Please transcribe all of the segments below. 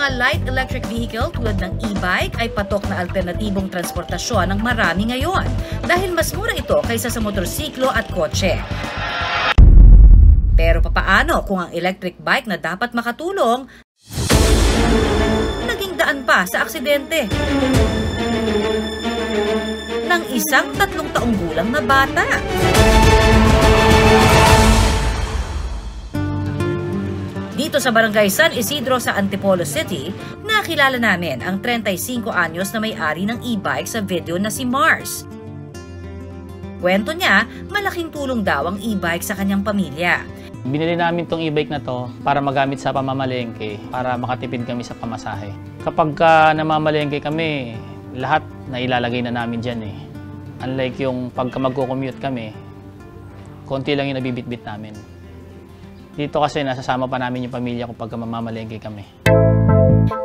mga light electric vehicle tulad ng e-bike ay patok na alternatibong transportasyon ng marami ngayon dahil mas mura ito kaysa sa motorsiklo at kotse. Pero papaano kung ang electric bike na dapat makatulong, naging daan pa sa aksidente ng isang 3 taong gulang na bata? Dito sa Barangay San Isidro sa Antipolo City, nakilala namin ang 35 anyos na may-ari ng e-bike sa video na si Mars. Kwento niya, malaking tulong daw ang e-bike sa kanyang pamilya. Binili namin tong e-bike na to para magamit sa pamamalengke, para makatipid kami sa pamasahe. Kapag namamalengke kami, lahat na ilalagay na namin dyan eh. Unlike yung pagka magko-commute kami, konti lang yung nabibitbit namin. Dito kasi nasasama pa namin yung pamilya ko pagka mamamalengke kami.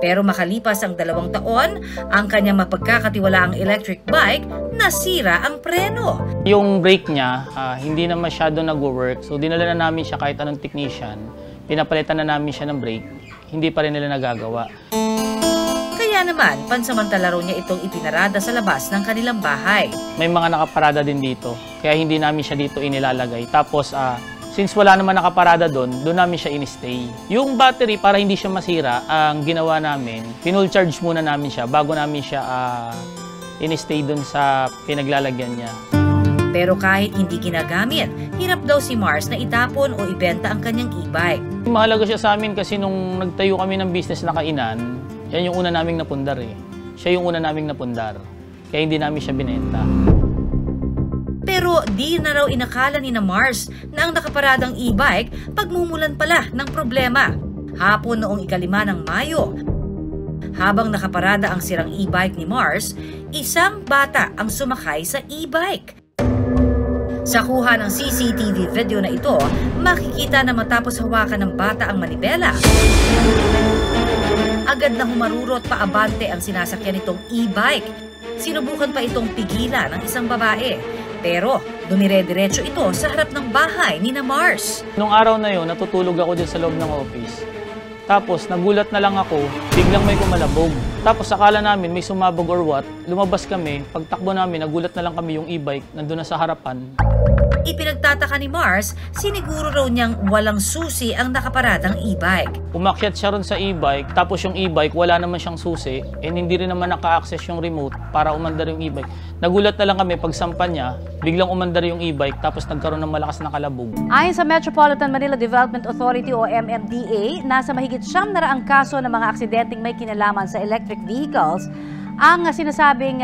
Pero makalipas ang 2 taon, ang kanyang mapagkakatiwalaang electric bike, nasira ang preno. Yung brake niya, hindi na masyado nag-work. So dinala na namin siya kahit anong technician. Pinapalitan na namin siya ng brake. Hindi pa rin nila nagagawa. Kaya naman, pansamantala raw niya itong ipinarada sa labas ng kanilang bahay. May mga nakaparada din dito. Kaya hindi namin siya dito inilalagay. Tapos, since wala naman nakaparada doon namin siya in-stay. Yung battery, para hindi siya masira, ang ginawa namin, pinull charge muna namin siya bago namin siya in-stay doon sa pinaglalagyan niya. Pero kahit hindi ginagamit, hirap daw si Mars na itapon o ibenta ang kanyang e-bike. Mahalaga siya sa amin kasi nung nagtayo kami ng business na kainan, yan yung una naming napundar eh. Siya yung una naming napundar. Kaya hindi namin siya binenta. Pero di na raw inakala ni na Mars na ang nakaparadang e-bike pagmumulan pala ng problema. Hapon noong 5 ng Mayo, habang nakaparada ang sirang e-bike ni Mars, isang bata ang sumakay sa e-bike. Sa kuha ng CCTV video na ito, makikita na matapos hawakan ng bata ang manibela, agad na humarurot paabante ang sinasakyan nitong e-bike. Sinubukan pa itong pigilan ng isang babae. Pero dumire-diretso ito sa harap ng bahay ni na Mars. Nung araw na yun, natutulog ako din sa loob ng office. Tapos nagulat na lang ako, biglang may kumalabog. Tapos akala namin may sumabog or what, lumabas kami, pagtakbo namin, nagulat na lang kami yung e-bike, nandun na sa harapan. Ipinagtataka ni Mars, siniguro raw niyang walang susi ang nakaparadang e-bike. Umakyat siya ron sa e-bike, tapos yung e-bike wala naman siyang susi, and hindi rin naman naka-access yung remote para umandar yung e-bike. Nagulat na lang kami pagsampan niya, biglang umandar yung e-bike, tapos nagkaroon ng malakas na kalabog. Ayon sa Metropolitan Manila Development Authority o MMDA, nasa mahigit 700 kaso ng mga aksidenteng may kinalaman sa electric vehicles ang sinasabing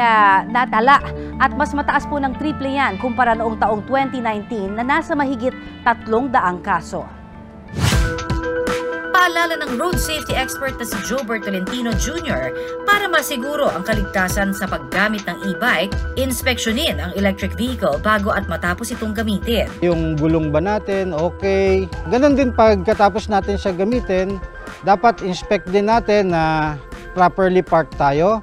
natala at mas mataas po ng triple yan kumpara noong taong 2019 na nasa mahigit 300 kaso. Paalala ng road safety expert na si Jobert Tolentino Jr. para masiguro ang kaligtasan sa paggamit ng e-bike, inspeksyonin ang electric vehicle bago at matapos itong gamitin. Yung gulong ba natin, okay. Ganon din pagkatapos natin siya gamitin, dapat inspect din natin na properly parked tayo.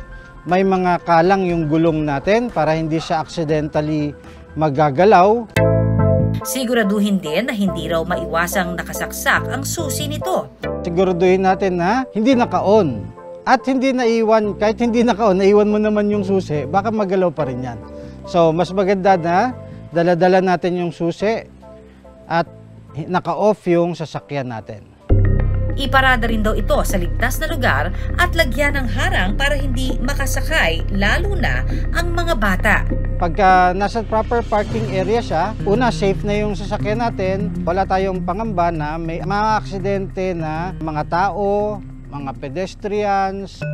May mga kalang yung gulong natin para hindi siya accidentally magagalaw. Siguraduhin din na hindi raw maiwasang nakasaksak ang susi nito. Siguraduhin natin na hindi naka-on at hindi naiwan. Kahit hindi naka-on, naiwan mo naman yung susi, baka magalaw pa rin yan. So, mas maganda na dala-dala natin yung susi at naka-off yung sasakyan natin. Iparada rin daw ito sa ligtas na lugar at lagyan ng harang para hindi makasakay, lalo na ang mga bata. Pagka nasa proper parking area siya, una, safe na yung sasakyan natin. Wala tayong pangamba na may mga aksidente na mga tao, mga pedestrians.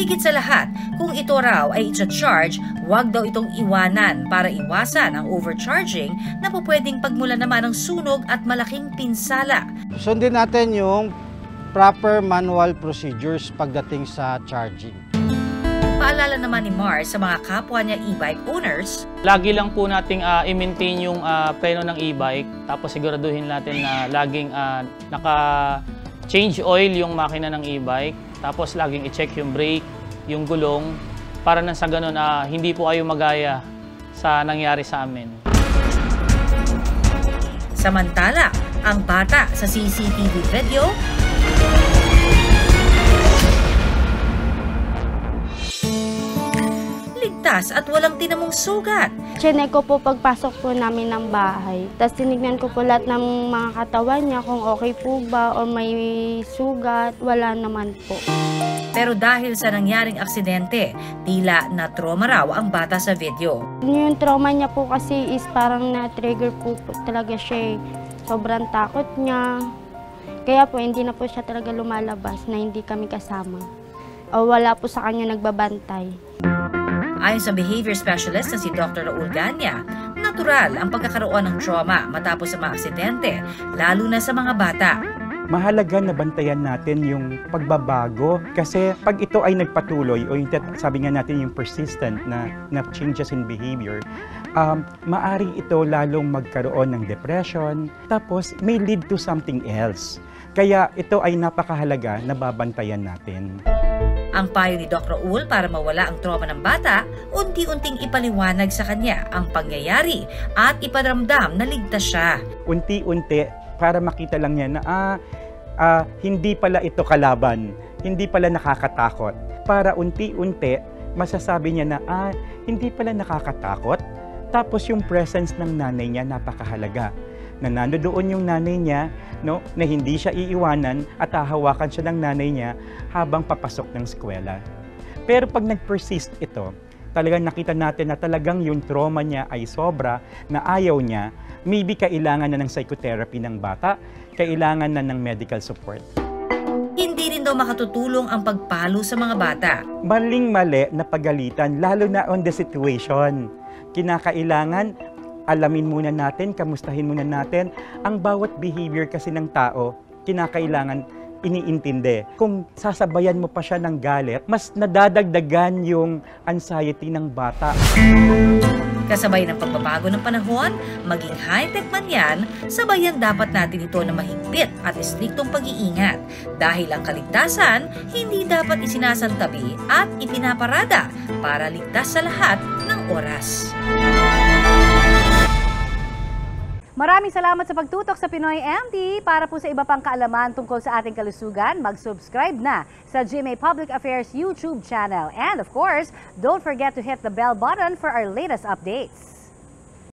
Higit sa lahat, kung ito raw ay i-charge, huwag daw itong iwanan para iwasan ang overcharging na pwedeng pagmula naman ng sunog at malaking pinsala. Sundin natin yung proper manual procedures pagdating sa charging. Paalala naman ni Mars sa mga kapwa niya e-bike owners, lagi lang po nating i-maintain yung preno ng e-bike, tapos siguraduhin natin na laging naka-change oil yung makina ng e-bike, tapos laging i-check yung brake, yung gulong, para nang sa ganun hindi po kayo magaya sa nangyari sa amin. Samantala, ang bata sa CCTV video ligtas at walang tinamong sugat. Chinek ko po pagpasok po namin ng bahay. Tapos tinignan ko po lahat ng mga katawan niya kung okay po ba o may sugat. Wala naman po. Pero dahil sa nangyaring aksidente, tila na-trauma raw ang bata sa video. Yung trauma niya po kasi is parang na-trigger po talaga siya. Sobrang takot niya. Kaya po hindi na po siya talaga lumalabas na hindi kami kasama. O wala po sa kanya nagbabantay. Ayon sa behavior specialist na si Dr. Raul Ganya, natural ang pagkakaroon ng trauma matapos sa mga aksidente, lalo na sa mga bata. Mahalaga na bantayan natin yung pagbabago kasi pag ito ay nagpatuloy o yung sabi nga natin yung persistent na changes in behavior, maari ito lalong magkaroon ng depression tapos may lead to something else. Kaya ito ay napakahalaga na babantayan natin. Ang payo ni Dr. Raul para mawala ang trauma ng bata, unti-unting ipaliwanag sa kanya ang pangyayari at iparamdam na ligtas siya. Unti-unti para makita lang niya na hindi pala ito kalaban, hindi pala nakakatakot. Para unti-unti masasabi niya na hindi pala nakakatakot. Tapos yung presence ng nanay niya napakahalaga. Na nandoon yung nanay niya, no, na hindi siya iiwanan at hahawakan siya ng nanay niya habang papasok ng eskwela. Pero pag nag-persist ito, talagang nakita natin na talagang yung trauma niya ay sobra, na ayaw niya, maybe kailangan na ng psychotherapy ng bata, kailangan na ng medical support. Hindi rin daw makatutulong ang pagpalo sa mga bata. Maling-mali na pagalitan, lalo na on the situation. Kinakailangan, alamin muna natin, kamustahin muna natin. Ang bawat behavior kasi ng tao, kinakailangan iniintindi. Kung sasabayan mo pa siya ng galit, mas nadadagdagan yung anxiety ng bata. Kasabay ng pagbabago ng panahon, maging high-tech man yan, sabayan dapat natin ito na mahigpit at istriktong pag-iingat. Dahil ang kaligtasan, hindi dapat isinasantabi at ipinaparada para ligtas sa lahat ng oras. Maraming salamat sa pagtutok sa Pinoy MD. Para po sa iba pang kaalaman tungkol sa ating kalusugan, mag-subscribe na sa GMA Public Affairs YouTube channel. And of course, don't forget to hit the bell button for our latest updates.